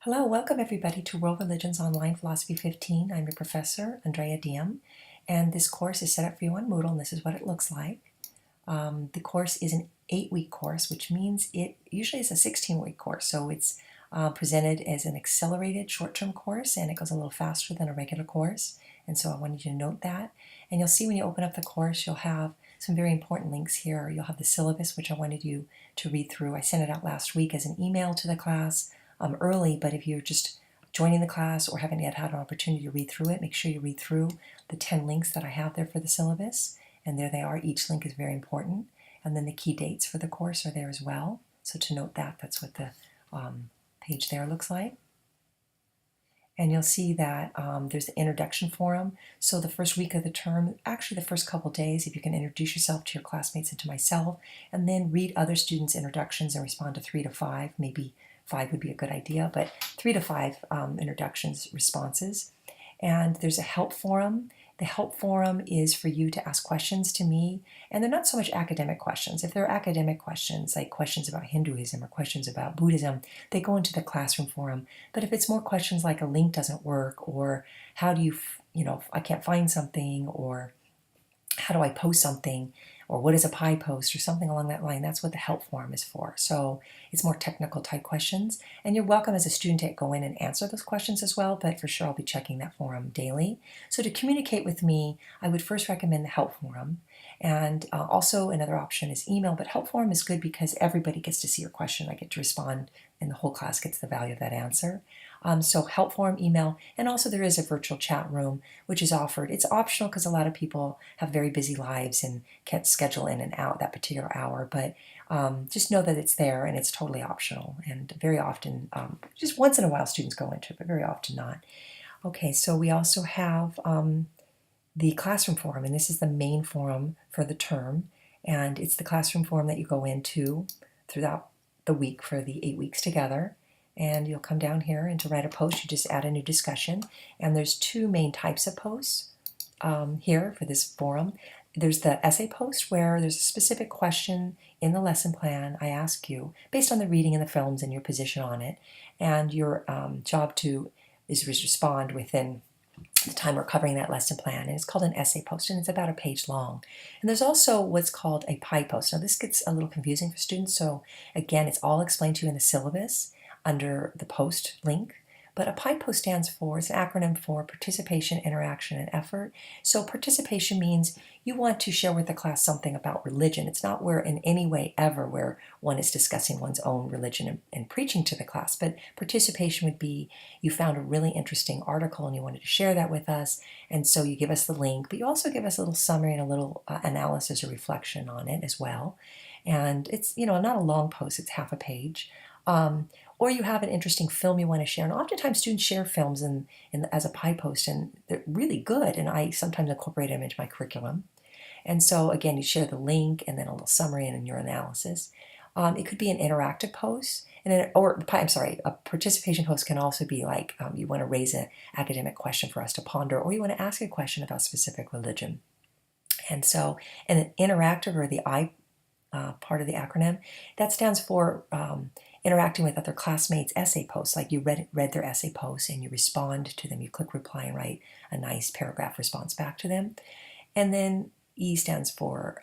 Hello, welcome everybody to World Religions Online Philosophy 15. I'm your professor, Andrea Diem, and this course is set up for you on Moodle, and this is what it looks like. The course is an 8-week course, which means it usually is a 16-week course, so it's presented as an accelerated short-term course, and it goes a little faster than a regular course, and so I wanted you to note that. And you'll see when you open up the course, you'll have some very important links here. You'll have the syllabus, which I wanted you to read through. I sent it out last week as an email to the class early, but if you're just joining the class or haven't yet had an opportunity to read through it, make sure you read through the 10 links that I have there for the syllabus, and there they are. Each link is very important, and then the key dates for the course are there as well. So to note that, that's what the page there looks like. And you'll see that there's the introduction forum. So the first week of the term, actually the first couple days, if you can introduce yourself to your classmates and to myself, and then read other students' introductions and respond to 3 to 5, maybe 5 would be a good idea, but 3 to 5 introductions, responses. And there's a help forum. The help forum is for you to ask questions to me, and they're not so much academic questions. If they're academic questions, like questions about Hinduism or questions about Buddhism, they go into the classroom forum. But if it's more questions like a link doesn't work, or how do you, I can't find something, or how do I post something, or what is a pie post, or something along that line, that's what the help forum is for. So it's more technical type questions, and you're welcome as a student to go in and answer those questions as well, but for sure I'll be checking that forum daily. So to communicate with me, I would first recommend the help forum, and also another option is email, but help forum is good because everybody gets to see your question. I get to respond, and the whole class gets the value of that answer. So help forum, email, and also there is a virtual chat room which is offered. It's optional because a lot of people have very busy lives and can't schedule in and out that particular hour, but just know that it's there and it's totally optional. And very often, just once in a while students go into it, but very often not. Okay, so we also have the classroom forum, and this is the main forum for the term, and it's the classroom forum that you go into throughout the week for the 8 weeks together. And you'll come down here, and to write a post, you just add a new discussion. And there's 2 main types of posts here for this forum. There's the essay post, where there's a specific question in the lesson plan I ask you, based on the reading and the films and your position on it. And your job is respond within the time we're covering that lesson plan. And it's called an essay post, and it's about a page long. And there's also what's called a pie post. Now this gets a little confusing for students, so again, it's all explained to you in the syllabus under the post link. But a PI post stands for, it's an acronym for participation, interaction, and effort. So participation means you want to share with the class something about religion. It's not where in any way ever where one is discussing one's own religion and preaching to the class, but participation would be you found a really interesting article and you wanted to share that with us, and so you give us the link, but you also give us a little summary and a little analysis or reflection on it as well. And it's, not a long post, it's half a page. Or you have an interesting film you want to share. And oftentimes students share films as a pie post, and they're really good, and I sometimes incorporate them into my curriculum. And so again, you share the link and then a little summary and your analysis. It could be an interactive post, a participation post can also be like you want to raise an academic question for us to ponder, or you want to ask a question about specific religion. And so an interactive, or the I part of the acronym, that stands for interacting with other classmates' essay posts, like you read their essay posts and you respond to them. You click reply and write a nice paragraph response back to them. And then E stands for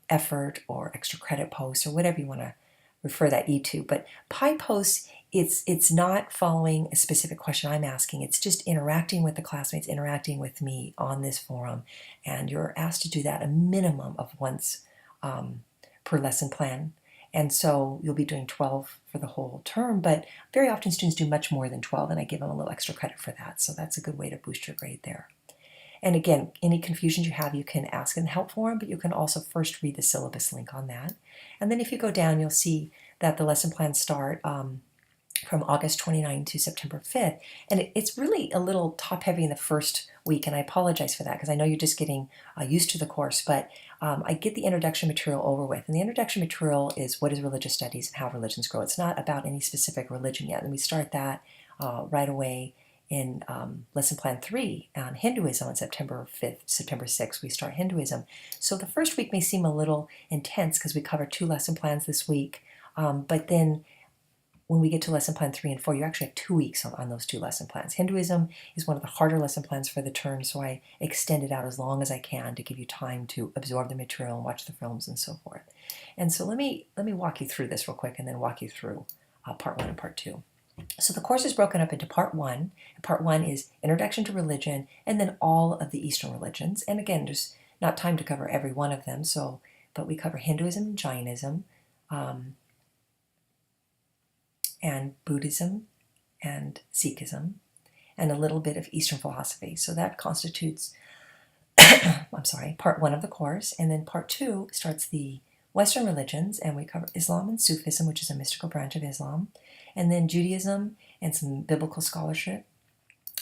effort or extra credit posts, or whatever you want to refer that E to. But pie posts, it's not following a specific question I'm asking. It's just interacting with the classmates, interacting with me on this forum. And you're asked to do that a minimum of once per lesson plan. And so you'll be doing 12 for the whole term, but very often students do much more than 12, and I give them a little extra credit for that. So that's a good way to boost your grade there. And again, any confusions you have, you can ask in the help forum, but you can also first read the syllabus link on that. And then if you go down, you'll see that the lesson plans start from August 29 to September 5th. And it's really a little top heavy in the first week, and I apologize for that because I know you're just getting used to the course, but I get the introduction material over with. And the introduction material is what is religious studies and how religions grow. It's not about any specific religion yet, and we start that right away in lesson plan 3 on Hinduism on September 5th, September 6th, we start Hinduism. So the first week may seem a little intense because we cover 2 lesson plans this week, but then when we get to lesson plan 3 and 4, you actually have 2 weeks on those 2 lesson plans. Hinduism is one of the harder lesson plans for the term, so I extend it out as long as I can to give you time to absorb the material and watch the films and so forth. And so let me walk you through this real quick and then walk you through part 1 and part 2. So the course is broken up into part 1. Part 1 is Introduction to Religion, and then all of the Eastern religions. And again, there's not time to cover every one of them, but we cover Hinduism and Jainism, and Buddhism and Sikhism, and a little bit of Eastern philosophy. So that constitutes, part 1 of the course. And then part 2 starts the Western religions, and we cover Islam and Sufism, which is a mystical branch of Islam, and then Judaism and some biblical scholarship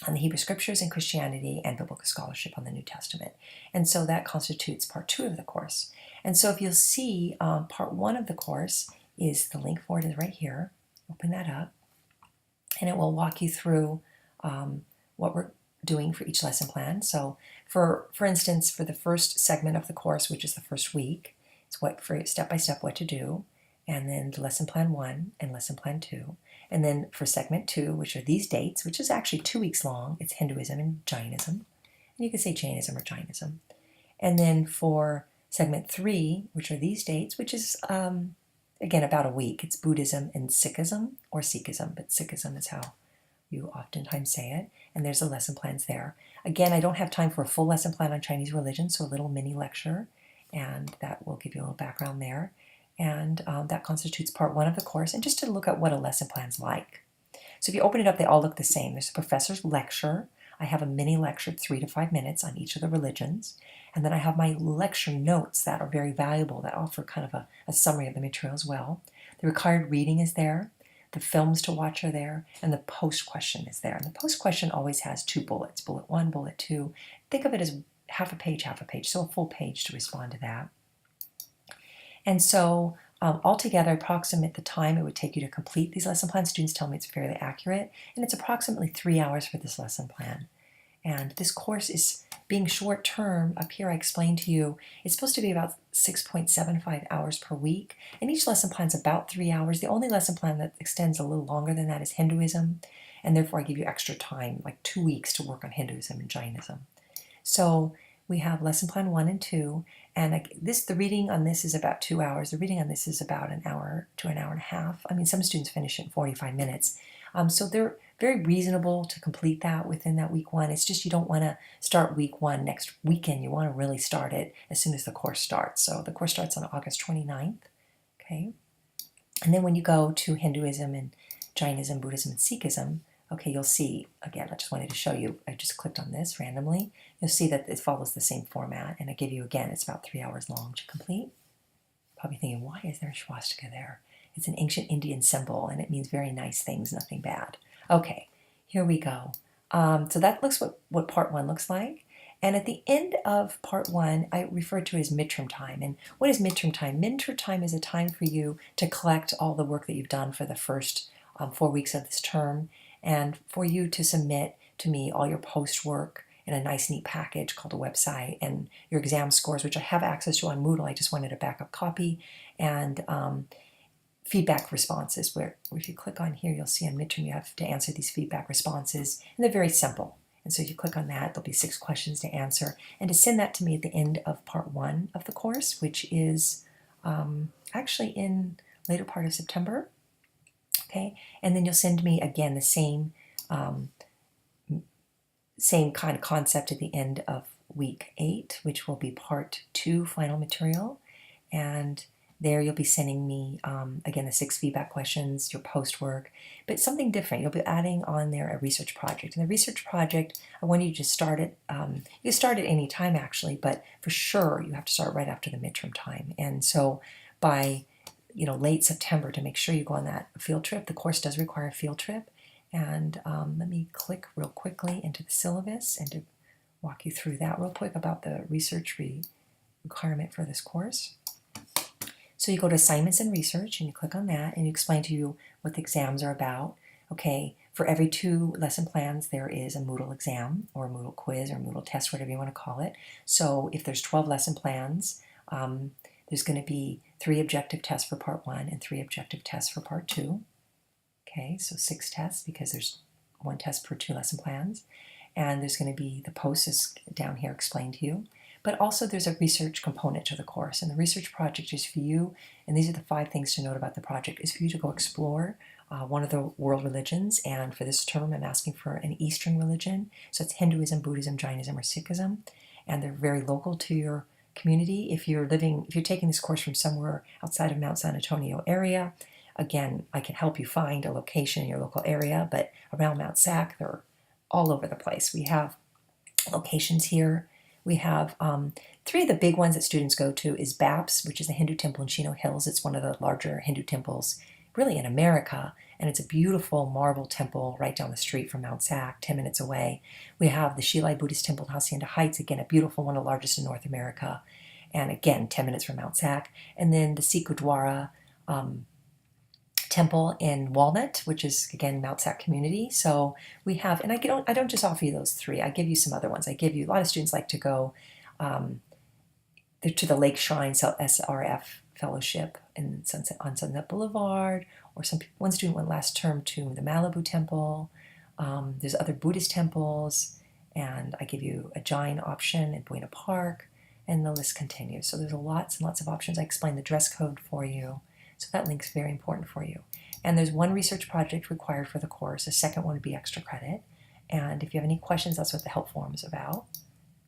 on the Hebrew Scriptures, and Christianity and biblical scholarship on the New Testament. And so that constitutes part 2 of the course. And so if you'll see, part 1 of the course is, the link for it is right here. Open that up, and it will walk you through what we're doing for each lesson plan. So for instance, for the first segment of the course, which is the first week, it's for step-by-step what to do, and then the lesson plan 1 and lesson plan 2. And then for segment 2, which are these dates, which is actually 2 weeks long, it's Hinduism and Jainism. And you can say Jainism or Jainism. And then for segment 3, which are these dates, which is again, about a week. It's Buddhism and Sikhism, or Sikhism, but Sikhism is how you oftentimes say it. And there's the lesson plans there. Again, I don't have time for a full lesson plan on Chinese religion, so a little mini lecture, and that will give you a little background there. And that constitutes part 1 of the course, and just to look at what a lesson plan's like. So if you open it up, they all look the same. There's a professor's lecture. I have a mini lecture, 3 to 5 minutes on each of the religions. And then I have my lecture notes that are very valuable, that offer kind of a summary of the material as well. The required reading is there. The films to watch are there. And the post question is there. And the post question always has 2 bullets, bullet 1, bullet 2. Think of it as half a page, so a full page to respond to that. And so altogether, approximate the time it would take you to complete these lesson plans. Students tell me it's fairly accurate, and it's approximately 3 hours for this lesson plan. And this course is being short term. Up here I explained to you, it's supposed to be about 6.75 hours per week, and each lesson plan is about 3 hours. The only lesson plan that extends a little longer than that is Hinduism, and therefore I give you extra time, like 2 weeks to work on Hinduism and Jainism. So we have lesson plan 1 and 2, and the reading on this is about 2 hours. The reading on this is about an hour to an hour and a half. I mean, some students finish in 45 minutes. So they're very reasonable to complete that within that week 1. It's just you don't want to start week 1 next weekend. You want to really start it as soon as the course starts. So the course starts on August 29th. Okay. And then when you go to Hinduism and Jainism, Buddhism, and Sikhism, okay, you'll see, again, I just wanted to show you, I just clicked on this randomly. You'll see that it follows the same format, and I give you, again, it's about 3 hours long to complete. Probably thinking, why is there a swastika there? It's an ancient Indian symbol, and it means very nice things, nothing bad. Okay, here we go. So that looks what part 1 looks like. And at the end of part 1, I refer to it as midterm time. And what is midterm time? Midterm time is a time for you to collect all the work that you've done for the first 4 weeks of this term, and for you to submit to me all your post work in a nice, neat package called a website, and your exam scores, which I have access to on Moodle. I just wanted a backup copy, and feedback responses, where if you click on here, you'll see on midterm you have to answer these feedback responses, and they're very simple. And so if you click on that, there'll be 6 questions to answer, and to send that to me at the end of part 1 of the course, which is actually in later part of September. Okay, and then you'll send me again the same kind of concept at the end of week 8, which will be part 2 final material, and there you'll be sending me, again, the 6 feedback questions, your post work, but something different. You'll be adding on there a research project. And the research project, I want you to start it, you can start at any time actually, but for sure you have to start right after the midterm time. And so by late September, to make sure you go on that field trip. The course does require a field trip. And let me click real quickly into the syllabus and to walk you through that real quick about the research requirement for this course. So you go to assignments and research, and you click on that, and you explain to you what the exams are about. Okay, for every 2 lesson plans, there is a Moodle exam, or a Moodle quiz, or Moodle test, whatever you want to call it. So if there's 12 lesson plans, there's going to be 3 objective tests for part 1 and 3 objective tests for part 2. Okay, so 6 tests because there's 1 test per 2 lesson plans. And there's going to be the posts is down here explained to you. But also there's a research component to the course. And the research project is for you, and these are the 5 things to note about the project, is for you to go explore one of the world religions. And for this term, I'm asking for an Eastern religion. So it's Hinduism, Buddhism, Jainism, or Sikhism. And they're very local to your community. If you're taking this course from somewhere outside of Mount San Antonio area, again, I can help you find a location in your local area, but around Mount Sac, they're all over the place. We have locations here. We have 3 of the big ones that students go to is BAPS, which is the Hindu temple in Chino Hills. It's one of the larger Hindu temples really in America, and it's a beautiful marble temple right down the street from Mount Sac, 10 minutes away. We have the Shilai Buddhist Temple in Hacienda Heights, again, a beautiful one, the largest in North America, and again, 10 minutes from Mount Sac. And then the Sikh Gurdwara temple in Walnut, which is again Mount Sac community. So we have, and I don't just offer you those 3. I give you some other ones. I give you, a lot of students like to go to the Lake Shrine SRF Fellowship on Sunset Boulevard, or one student went last term to the Malibu Temple. There's other Buddhist temples, and I give you a Jain option in Buena Park, and the list continues. So there's lots and lots of options. I explain the dress code for you. So that link's very important for you. And there's 1 research project required for the course. The second one would be extra credit. And if you have any questions, that's what the help form is about.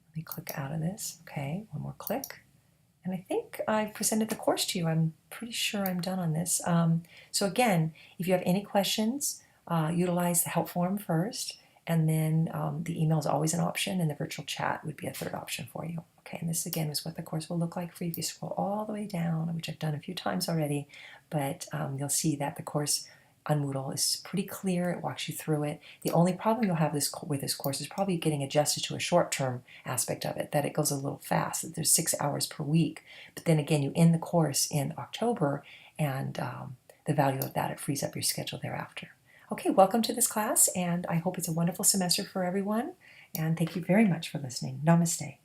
Let me click out of this. Okay, 1 more click. And I think I've presented the course to you. I'm pretty sure I'm done on this. So again, if you have any questions, utilize the help form first. And then the email is always an option, and the virtual chat would be a 3rd option for you. Okay, and this again is what the course will look like for you if you scroll all the way down, which I've done a few times already, but you'll see that the course on Moodle is pretty clear. It walks you through it. The only problem you'll have with this course is probably getting adjusted to a short-term aspect of it, that it goes a little fast, that there's 6 hours per week. But then again, you end the course in October, and the value of that, it frees up your schedule thereafter. Okay, welcome to this class, and I hope it's a wonderful semester for everyone, and thank you very much for listening. Namaste.